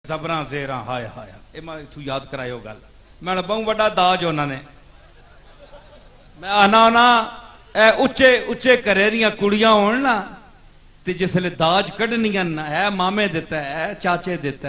ਜ਼ਬਰਾਂ ਜ਼ੇਰਾਂ ਹਾਏ ਹਾਏ ਇਹ ਮੈਂ ਇਥੋਂ ਯਾਦ ਕਰਾਇਓ ਗੱਲ ਮੈਂ ਬਹੁਤ ਵੱਡਾ ਦਾਜ ਉਹਨਾਂ ਨੇ ਮੈਂ ਆਨਾ ਨਾ ਇਹ ਉੱਚੇ ਉੱਚੇ ਘਰੇ ਦੀਆਂ ਕੁੜੀਆਂ ਹੋਣ ਨਾ ਤੇ ਜਿਸਲੇ ਦਾਜ ਕੱਢਣੀਆਂ ਨਾ ਹੈ ਮਾਮੇ ਦਿੱਤਾ ਹੈ ਚਾਚੇ ਦਿੱਤਾ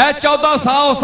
1400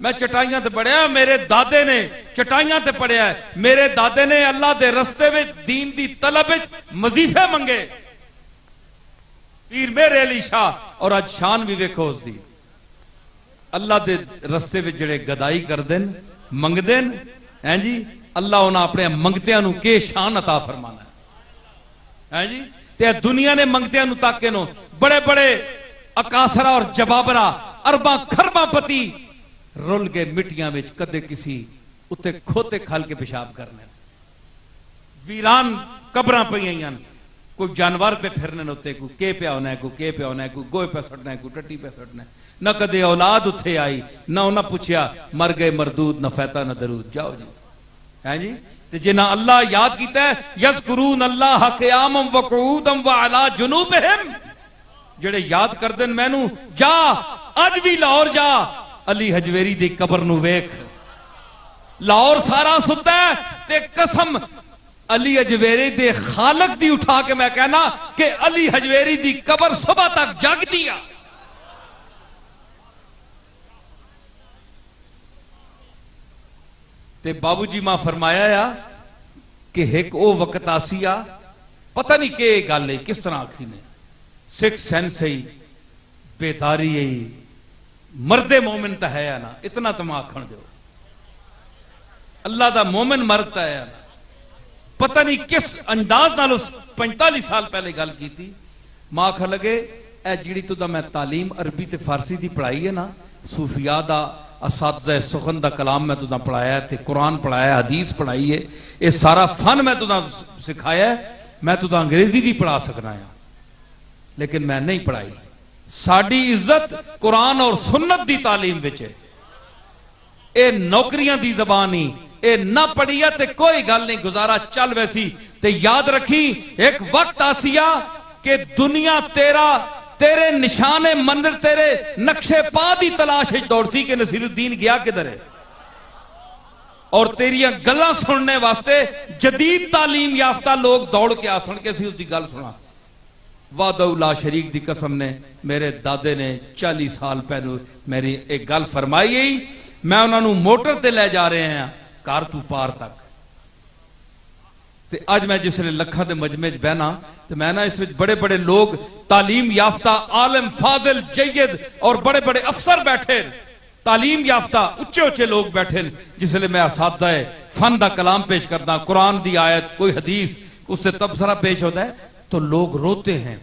میں چٹائیاں تے پڑھیا، میرے دادے نے چٹائیاں تے پڑھیا ہے، میرے دادے نے اللہ دے رستے میں دین دی طلب وظیفے منگے، پیر میرے علی شاہ، اور اج شان بھی ویکھو اس دی، اللہ دے رستے میں جڑے گدائی کر دین منگ دین ہیں جی، اللہ انہاں اپنے منگتیاں نو کے شان عطا فرمانا ہے جی۔ تے دنیا نے منگتیاں نو تاکے نو بڑے بڑے اکاسرا اور جبابرا ارباں خرباں پتی رول کے مٹیاں وچ کدے کسی اتے کھوتے کھال کے پیشاب کرنے، ویران قبراں پئیاں، کوئی جانور پہ پھرنے ہوتے، کوئی کے پہ ہونا ہے، کوئی کے پہ ہونا ہے، کوئی گوئے پہ سٹنا ہے، کوئی ٹٹی پہ سٹنا ہے، نہ کدے اولاد اتھے آئی، نہ انہاں پوچھیا مر گئے مردود، نہ فیتا نہ درود، جاؤ جی ہیں جی۔ تے جنہاں اللہ یاد کیتا ہے یذکرون اللہ قیاما وقعودا وعلی جنوبہم، جڑے یاد کر دین مینوں، جا اج بھی لاہور جا علی حجویری دی قبر نو ویکھ، لاہور سارا ستا ہے تے قسم علی حجویری دے خالق دی اٹھا کے میں کہنا کہ علی حجویری دی قبر صبح تک جگ دیا۔ تے بابو جی ماں فرمایا یا کہ ایک او وقت آسیا پتہ نہیں کہ گل ہے کس طرح آکھی نے، سکس سینس ہے، بیداری ہے، مرد مومن تا ہے نا، اتنا تم آکھن جو اللہ دا مومن مرد تا ہے نا، پتہ نہیں کس انداز نال اس 45 سال پہلے گل کی تھی، ماں آکھا لگے اے جیڑی تو دا میں تعلیم عربی تے فارسی دی پڑھائی ہے نا، صوفیاء دا اساتذہ سخن دا کلام میں تو دا پڑھایا ہے، تے قرآن پڑھایا ہے، حدیث پڑھائی ہے، یہ سارا فن میں تو دا سکھایا ہے، میں تو دا انگریزی بھی پڑھا سکنا ہے، لیکن میں نہیں پڑھائی۔ ساڑی عزت قرآن اور سنت دی تعلیم بچے، اے نوکریاں دی زبانی، اے نہ پڑھیا تے کوئی گل نہیں، گزارا چل ویسی۔ تے یاد رکھی ایک وقت آسیا کہ دنیا تیرے نشان منظر، تیرے نقشے پا دی تلاش دوڑ سی کہ نصیر الدین گیا کدھر ہے، اور تیریاں گلاں سننے واسطے جدید تعلیم یافتہ لوگ دوڑ کے آسن کے سی اس دی گل سنا۔ وعدہ لا شریک دی قسم نے میرے دادے نے 40 سال پہلو میری ایک گل فرمائی ہے، میں انہوں نے موٹر تے لے جا رہے ہیں کار تو پار تک، تے آج میں جس لئے لکھا دے مجمع بہنا تو میں نا اس وچ بڑے بڑے لوگ تعلیم یافتہ عالم فاضل جید اور بڑے بڑے افسر بیٹھے، تعلیم یافتہ اچھے اچھے لوگ بیٹھے، جس لئے میں اساتذہ فن دا کلام پیش کرنا، قرآن دی آیت کوئی حدیث اس سے تبصرہ پیش ہوتا ہے تو لوگ روتے ہیں،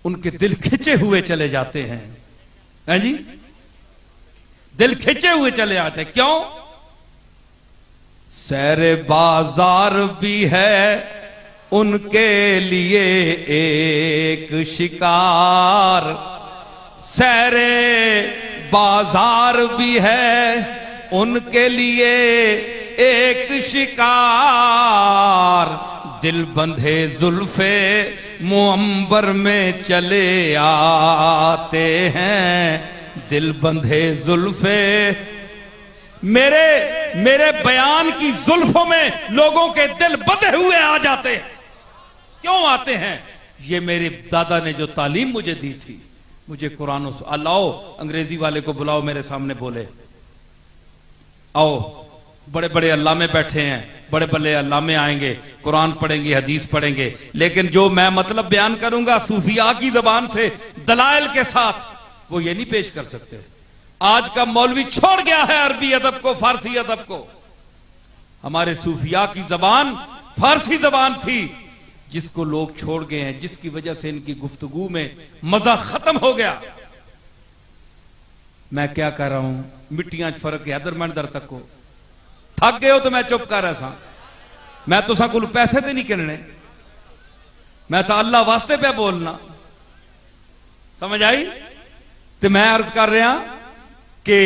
ان کے دل کھچے ہوئے چلے جاتے ہیں جی، دل کھچے ہوئے چلے آتے ہیں، کیوں؟ سیر بازار بھی ہے ان کے لیے ایک شکار، سیر بازار بھی ہے ان کے لیے ایک شکار، دل بندھے زلف معمبر میں چلے آتے ہیں، دل بندھے زلف میرے بیان کی زلفوں میں لوگوں کے دل بندھے ہوئے آ جاتے ہیں۔ کیوں آتے ہیں؟ یہ میرے دادا نے جو تعلیم مجھے دی تھی، مجھے قرآن لاؤ، انگریزی والے کو بلاؤ میرے سامنے بولے، آؤ بڑے بڑے علامے بیٹھے ہیں، بڑے بڑے علامے آئیں گے، قرآن پڑھیں گے، حدیث پڑھیں گے، لیکن جو میں مطلب بیان کروں گا صوفیاء کی زبان سے دلائل کے ساتھ، وہ یہ نہیں پیش کر سکتے۔ آج کا مولوی چھوڑ گیا ہے عربی ادب کو، فارسی ادب کو، ہمارے صوفیاء کی زبان فارسی زبان تھی جس کو لوگ چھوڑ گئے ہیں، جس کی وجہ سے ان کی گفتگو میں مزہ ختم ہو گیا۔ میں کیا کہہ رہا ہوں، مٹیاں فرق ہے، ادھر مندر تک کو تھک گئے ہو تو میں چپ کر رہا سا، میں تو سا کل پیسے تے نہیں کرنے، میں تو اللہ واسطے پہ بولنا، سمجھ آئی؟ تو میں عرض کر رہا کہ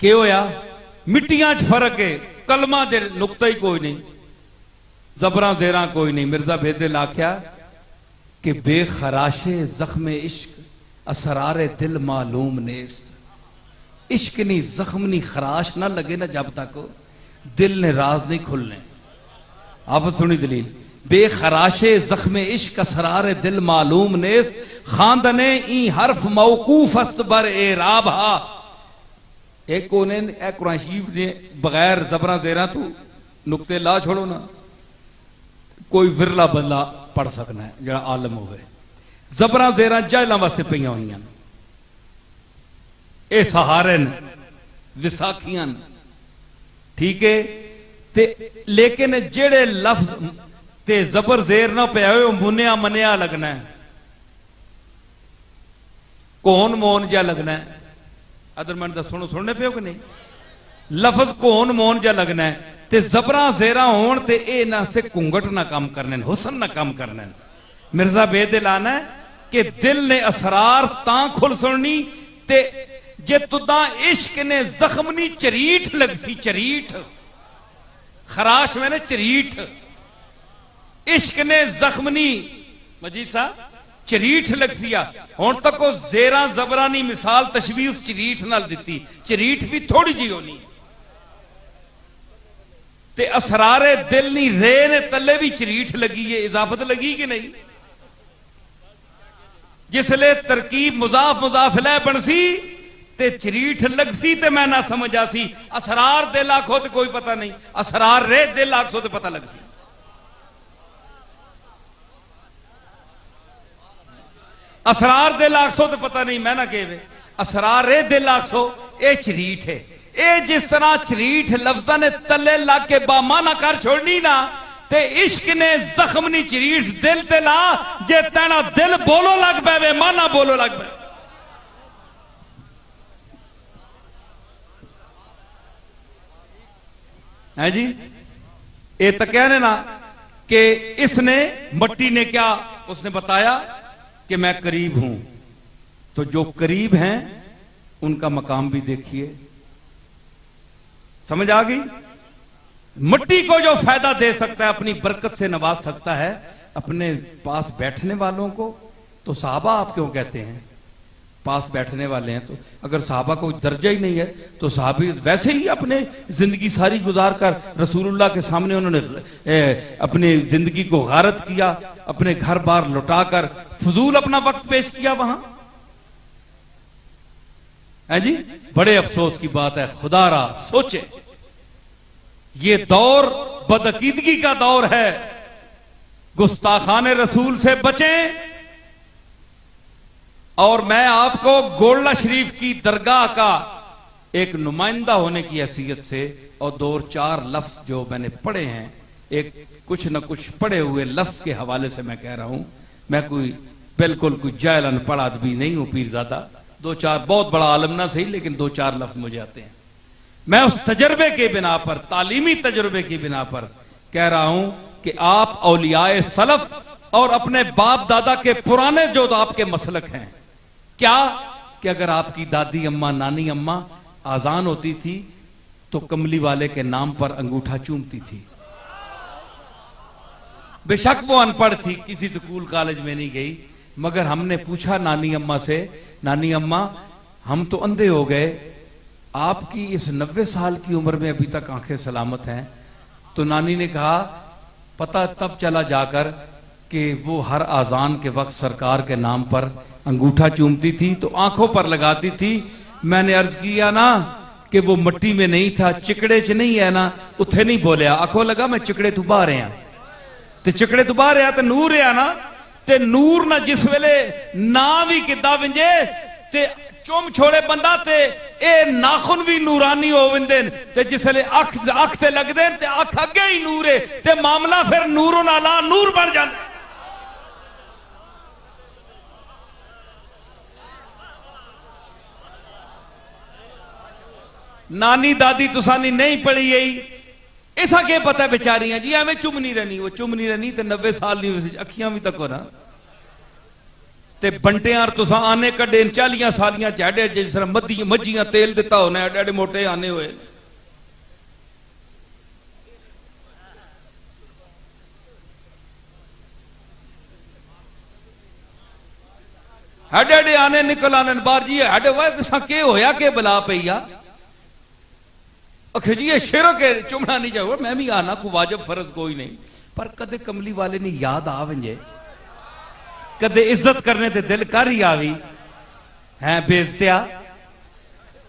ہویا مٹیاں فرق ہے، کلمہ دے نقطہ ہی کوئی نہیں، زبراں زیراں کوئی نہیں۔ مرزا بھیدل آکھیا کہ بے خراش زخم عشق اسرار دل معلوم نیست، عشق نہیں زخم نہیں خراش نہ لگے نا جب تک دل نے راز نہیں کھلنے۔ آپ سنی دلیل، بے خراش زخم عشق اسرار دل معلوم نیست، خواندن این حرف موقوف است بر اعراب ہا، ایک انہیں اے قرآن شریف نے بغیر زبراں زیراں تو نقطے لا چھوڑو نا، کوئی ورلا بندہ پڑھ سکنا ہے جڑا عالم ہوئے. زبراں زیراں جاہلاں واسطے پئیاں ہوئیاں، اے سہارے وساکھیاں، ٹھیک ہے. لیکن جڑے لفظ تے زبر زیر نہ پیا ہوئے منیا منیا لگنا ہے، کون مون جا لگنا ہے. ادھر من دا سننے پیو کہ نہیں؟ لفظ کون مون جا لگنا ہے. تے زبراں زیراں ہون تے اے نہ سے کنگٹ نہ کام کرنے، حسن نہ کام کرنے. مرزا بے دل آنا ہے کہ دل نے اسرار تاں کھل سننی تے جے تداں عشق نے زخمنی چریٹ لگ سی. چریٹ خراش میں نے چریٹ، عشق نے زخمنی مجید صاحب چریٹ لگ سیا. ہون تک وہ زیراں زبرانی مثال تشبیہ اس چریٹ نال دیتی. چریٹ بھی تھوڑی جی ہونی تے اسرار دل نی رے نے تلے بھی چریٹ لگی ہے. اضافت لگی کہ نہیں؟ جس لئے ترکیب مضاف مضاف لے بن سی تے چریٹ لگ سی تے میں نہ سمجھا سی. اسرار دل آکھو تے کوئی پتہ نہیں، اسرار رے دل آکھو تے پتہ لگ سی. اسرار دل آکھو تے پتہ نہیں میں نہ کہے، اسرار رے دل آکھو اے چریٹ ہے. اے جس طرح چریٹ لفظہ نے تلے لا کے بامانہ کر چھوڑنی نا تے عشق نے زخمنی چریٹ دل تے لا جے تینا دل بولو لگ پے وے مانا بولو لگ پے. ہے جی اے تو کہنے نا کہ اس نے مٹی نے کیا اس نے بتایا کہ میں قریب ہوں. تو جو قریب ہیں ان کا مقام بھی دیکھیے. سمجھ آ گئی؟ مٹی کو جو فائدہ دے سکتا ہے، اپنی برکت سے نواز سکتا ہے اپنے پاس بیٹھنے والوں کو. تو صحابہ آپ کیوں کہتے ہیں پاس بیٹھنے والے ہیں؟ تو اگر صحابہ کو درجہ ہی نہیں ہے تو صحابی ویسے ہی اپنے زندگی ساری گزار کر رسول اللہ کے سامنے انہوں نے اپنی زندگی کو غارت کیا، اپنے گھر بار لٹا کر فضول اپنا وقت پیش کیا وہاں. ہے جی بڑے افسوس کی بات ہے. خدا را سوچے یہ دور بدعقیدگی کا دور ہے. گستاخان رسول سے بچیں. اور میں آپ کو گولڈا شریف کی درگاہ کا ایک نمائندہ ہونے کی حیثیت سے اور دو چار لفظ جو میں نے پڑھے ہیں، ایک کچھ نہ کچھ پڑھے ہوئے لفظ کے حوالے سے میں کہہ رہا ہوں. میں کوئی بالکل کوئی جاہل ان پڑھ آدمی نہیں ہوں، پیرزادہ. دو چار بہت بڑا عالم نہ صحیح لیکن دو چار لفظ مجھے آتے ہیں. میں اس تجربے کے بنا پر، تعلیمی تجربے کی بنا پر کہہ رہا ہوں کہ آپ اولیاء سلف اور اپنے باپ دادا کے پرانے جو آپ کے مسلک ہیں، کیا کہ اگر آپ کی دادی اماں نانی اماں آزان ہوتی تھی تو کملی والے کے نام پر انگوٹھا چومتی تھی. بے شک وہ ان پڑھ تھی، کسی سکول کالج میں نہیں گئی، مگر ہم نے پوچھا نانی اماں سے، نانی اماں ہم تو اندھے ہو گئے، آپ کی اس 90 سال کی عمر میں ابھی تک آنکھیں سلامت ہیں. تو نانی نے کہا پتہ تب چلا جا کر کہ وہ ہر آزان کے وقت سرکار کے نام پر انگوٹھا چومتی تھی تو آنکھوں پر لگاتی تھی. میں نے عرض کیا نا کہ وہ مٹی میں نہیں تھا، چکڑے چ نہیں ہے نا، اتھے نہیں بولیا. آنکھوں لگا میں چکڑے تو باہر ہیں تے چکڑے تو باہر ہے تے نور ہے نا، تے نور نہ جس ویلے نا بھی کدا ونجے تے چوم چھوڑے بندہ تے اے ناخن بھی نورانی ہو وندن تے جس ویلے اکھ تے لگ دین تے اکھ اگے ہی نور ہے تے معاملہ پھر نوروں نالا نور بن جاندا. نانی دادی تسانی نہیں پڑھی گئی، ایسا کہ پتہ ہے بیچاریاں جی ہمیں چمنی رہنی، وہ چمنی رہنی تے 90 سال نہیں اکھیاں بھی تک ہو نا تے بنٹیاں تساں آنے کڈے 40 سالیاں چاڑے جس طرح مجھیاں تیل دیتا ہونا ہے، ڈیڑے موٹے آنے ہوئے. ہڈے آنے نکل آنے بار جی ہڈے وہ تساں کے ہویا کہ بلا پیا اکھے جی یہ شرک ہے چمنا نہیں چاہو. میں بھی آنا کو واجب فرض کوئی نہیں، پر کدے کملی والے نہیں یاد آ ونجے، کدے عزت کرنے تے دل کر ہی آوی ہیں بیزتیا.